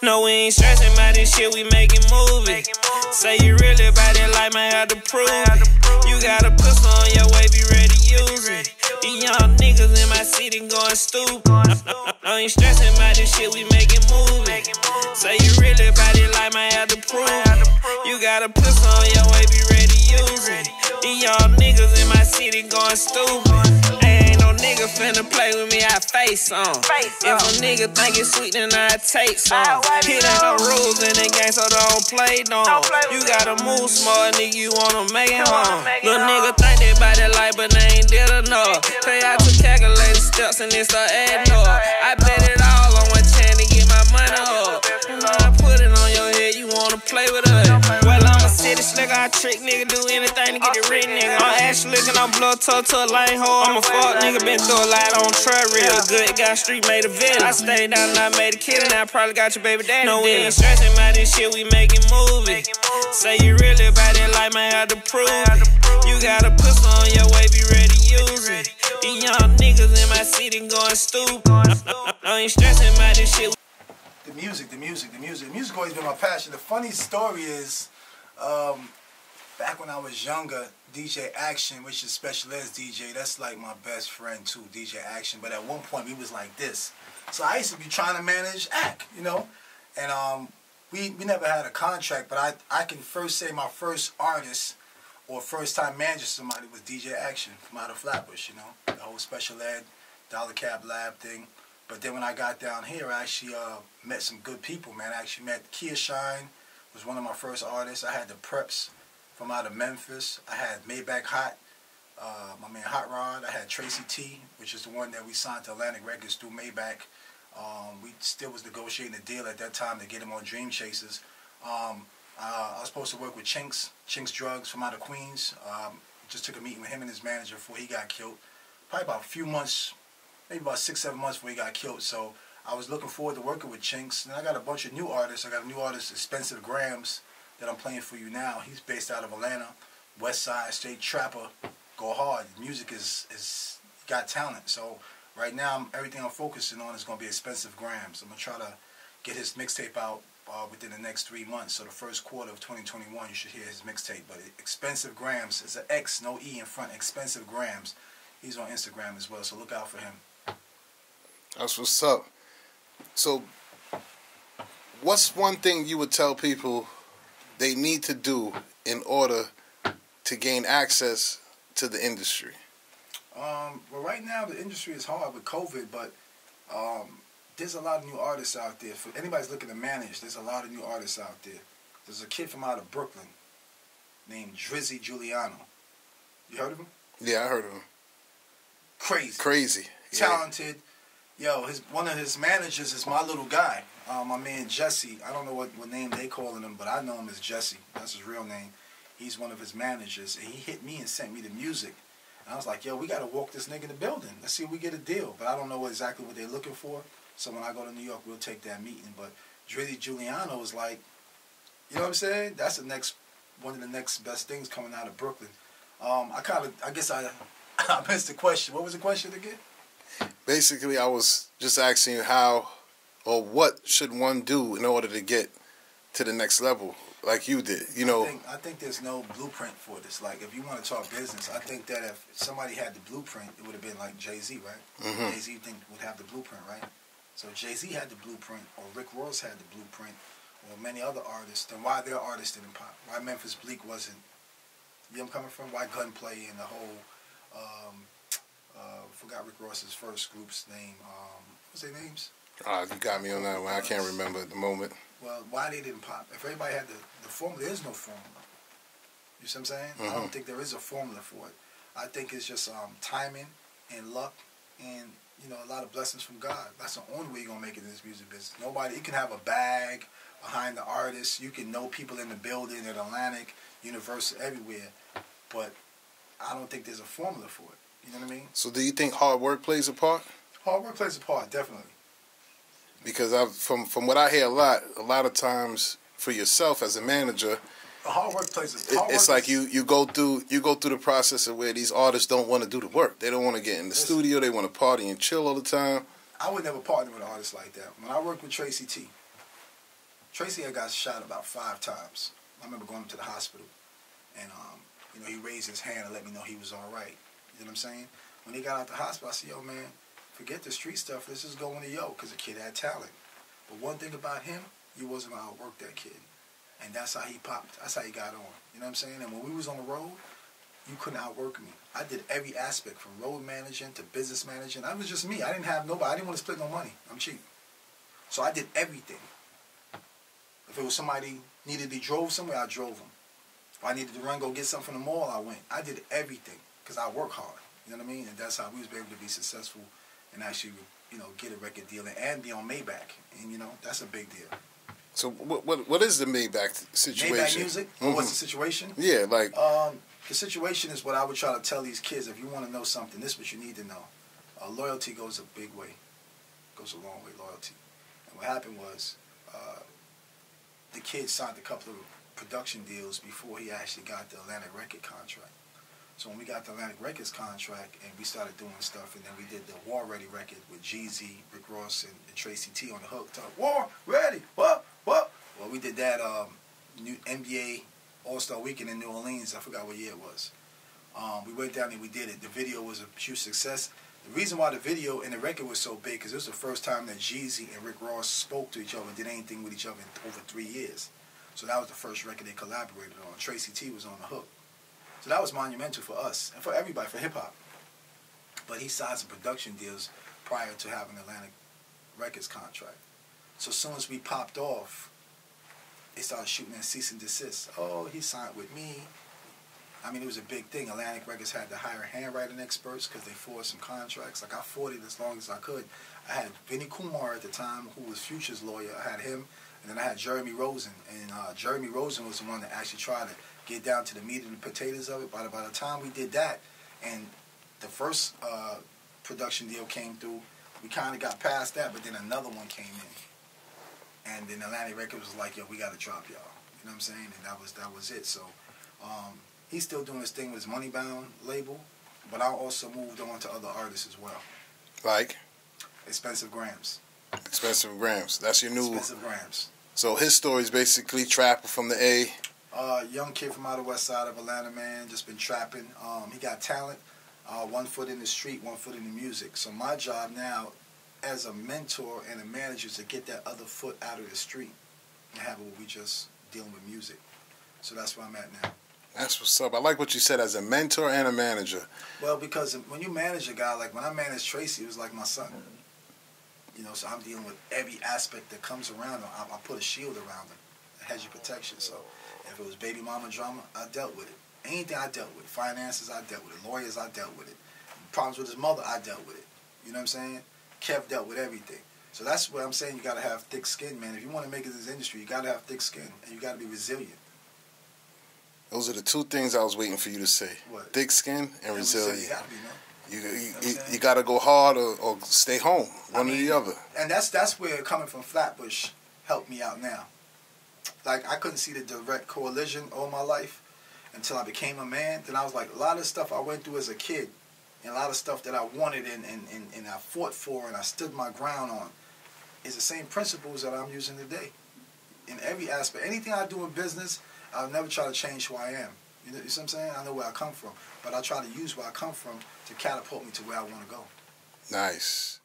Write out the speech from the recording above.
No, we ain't stressing about this shit, we making movies. Say you really about it, like might have to prove it. You got a pistol on your way, be ready to use it. These young niggas in my city going stupid. No, ain't stressing about this shit, we making movies. Say you really about it, like might have to prove it. You got a pistol on your way, be ready to use it. These young niggas in my city going stupid. Ain't no nigga finna play with me, I face on. If a nigga think it's sweet, then I take some. It ain't no rules in the game, so don't play no. You gotta move smart, nigga, you wanna make it home. Little nigga think they bout that life, but they ain't did enough. Pay out to calculated steps and it start adding up. I bet it all on one chance to get my money up. I put it on your head, you wanna play with us. Well, I'm a city slicker, I trick nigga, do anything to get it rich, nigga. I'm ass licking, I'm blood toe to a lane hole. I'm a fuck nigga, been through a lot on trail real good. Got street, made a villain. I stayed down and I made a kid, and I probably got your baby daddy. No, we ain't stressing about this shit, we making movies. Say you really about it, like might have to prove it. You got a pistol on your way, be ready to use it. These young niggas in my city going stupid. No, ain't stressing about this shit. The music always been my passion. The funny story is, back when I was younger, DJ Action, which is Special Ed's DJ, that's like my best friend too, DJ Action. But at one point we was like this. So I used to be trying to manage Act, you know? And we never had a contract, but I can first say my first artist or first time manager somebody was DJ Action from out of Flatbush, you know? The whole Special Ed, Dollar Cab Lab thing. But then when I got down here, I actually met some good people, man. I actually met Kia Shine, was one of my first artists. I had the Preps from out of Memphis. I had Maybach Hot, my man Hot Rod. I had Tracy T, which is the one that we signed to Atlantic Records through Maybach. We still was negotiating a deal at that time to get him on Dream Chasers. I was supposed to work with Chinks Drugs from out of Queens. Just took a meeting with him and his manager before he got killed. Probably about a few months, maybe about 6-7 months before he got killed. So I was looking forward to working with Chinks. And I got a bunch of new artists. I got a new artist, Expensive Grams, that I'm playing for you now. He's based out of Atlanta, West Side, straight trapper, go hard. Music is got talent. So right now, everything I'm focusing on is going to be Expensive Grams. I'm going to try to get his mixtape out within the next 3 months. So the first quarter of 2021, you should hear his mixtape. But Expensive Grams is an X, no E in front, Expensive Grams. He's on Instagram as well, so look out for him. That's what's up. So, what's one thing you would tell people they need to do in order to gain access to the industry? Well, right now the industry is hard with COVID, but there's a lot of new artists out there. For anybody's looking to manage, there's a lot of new artists out there. There's a kid from out of Brooklyn named Drizzy Giuliano. You heard of him? Yeah, I heard of him. Crazy. Talented. Yo, one of his managers is my little guy, my man Jesse. I don't know what name they calling him, but I know him as Jesse. That's his real name. He's one of his managers, and he hit me and sent me the music. And I was like, yo, we got to walk this nigga in the building. Let's see if we get a deal. But I don't know exactly what they're looking for. So when I go to New York, we'll take that meeting. But Drizzy Giuliano is like, you know what I'm saying? That's one of the next best things coming out of Brooklyn. I guess I missed the question. What was the question again? Basically, I was just asking you how or what should one do in order to get to the next level like you did, you know? I think there's no blueprint for this. Like, if you want to talk business, I think that if somebody had the blueprint, it would have been like Jay-Z, right? Mm-hmm. Jay-Z would have the blueprint, right? So Jay-Z had the blueprint, or Rick Ross had the blueprint, or many other artists. Then why their artists didn't pop? Why Memphis Bleek wasn't, you know where I'm coming from? Why Gunplay and the whole, forgot Rick Ross's first group's name. What was their names? You got me on that one. I can't remember at the moment. Well, why they didn't pop? If everybody had the formula, there is no formula. You see what I'm saying? Mm-hmm. I don't think there is a formula for it. I think it's just timing and luck and, you know, a lot of blessings from God. That's the only way you're going to make it in this music business. You can have a bag behind the artist. You can know people in the building at Atlantic, Universal, everywhere. But I don't think there's a formula for it. You know what I mean? So do you think hard work plays a part? Hard work plays a part, definitely. Because from what I hear a lot of times for yourself as a manager, hard work plays a part. It's like you go through the process of where these artists don't want to do the work. They don't want to get in the studio. They want to party and chill all the time. I would never partner with an artist like that. When I worked with Tracy T, Tracy had got shot about 5 times. I remember going to the hospital, and you know, he raised his hand and let me know he was all right. You know what I'm saying? When he got out the hospital, I said, yo, man, forget the street stuff. Let's just go into yo, because the kid had talent. But one thing about him, you wasn't going to outwork that kid. And that's how he popped. That's how he got on. You know what I'm saying? And when we was on the road, you couldn't outwork me. I did every aspect, from road managing to business managing. I was just me. I didn't have nobody. I didn't want to split no money. I'm cheap. So I did everything. If it was somebody needed to drove somewhere, I drove them. If I needed to run, go get something from the mall, I went. I did everything because I work hard. You know what I mean? And that's how we was able to be successful and actually, you know, get a record deal and be on Maybach. And, you know, that's a big deal. So what is the Maybach situation? Maybach Music? Mm-hmm. What's the situation? Yeah, like... the situation is what I would try to tell these kids. If you want to know something, this is what you need to know. Loyalty goes a big way. Goes a long way, loyalty. And what happened was the kid signed a couple of production deals before he actually got the Atlantic Record contract. So when we got the Atlantic Records contract and we started doing stuff, and then we did the War Ready record with Jeezy, Rick Ross, and Tracy T on the hook. War Ready, what? Well, we did that new NBA All-Star Weekend in New Orleans. I forgot what year it was. We went down and we did it. The video was a huge success. The reason why the video and the record was so big, because it was the first time that Jeezy and Rick Ross spoke to each other and did anything with each other in over 3 years. So that was the first record they collaborated on. Tracy T was on the hook. So that was monumental for us and for everybody, for hip-hop. But he signed some production deals prior to having the Atlantic Records contract. So as soon as we popped off, they started shooting at cease and desist. Oh, he signed with me. I mean, it was a big thing. Atlantic Records had to hire handwriting experts because they forced some contracts. Like, I fought it as long as I could. I had Vinnie Kumar at the time, who was Future's lawyer. I had him, and then I had Jeremy Rosen. And Jeremy Rosen was the one that actually tried to get down to the meat and the potatoes of it. By the time we did that, and the first production deal came through, we kind of got past that, but then another one came in. And then Atlantic Records was like, yo, we got to drop y'all. You know what I'm saying? And that was it. So he's still doing his thing with his Moneybound label, but I also moved on to other artists as well. Like? Expensive Grams. Expensive Grams. That's your new... Expensive Grams. So his story is basically trapper from the A. Young kid from out of the west side of Atlanta, man. Just been trapping. He got talent. 1 foot in the street, 1 foot in the music. So my job now, as a mentor and a manager, is to get that other foot out of the street and have it where we just dealing with music. So that's where I'm at now. That's what's up. I like what you said, as a mentor and a manager. Well, because when you manage a guy, like when I managed Tracy, it was like my son. You know, so I'm dealing with every aspect that comes around him. I put a shield around him, a hedge of protection. So if it was baby mama drama, I dealt with it. Anything I dealt with. Finances, I dealt with it. Lawyers, I dealt with it. Problems with his mother, I dealt with it. You know what I'm saying? Kev dealt with everything. So that's what I'm saying. You got to have thick skin, man. If you want to make it in this industry, you got to have thick skin, and you got to be resilient. Those are the 2 things I was waiting for you to say. What? Thick skin and resilient. You got to be, man. You got to go hard or stay home, one or the other. And that's where coming from Flatbush helped me out now. Like, I couldn't see the direct correlation all my life until I became a man. Then I was like, a lot of stuff I went through as a kid and a lot of stuff that I wanted and I fought for and I stood my ground on is the same principles that I'm using today. In every aspect. Anything I do in business, I'll never try to change who I am. You know what I'm saying? I know where I come from. But I try to use where I come from to catapult me to where I want to go. Nice.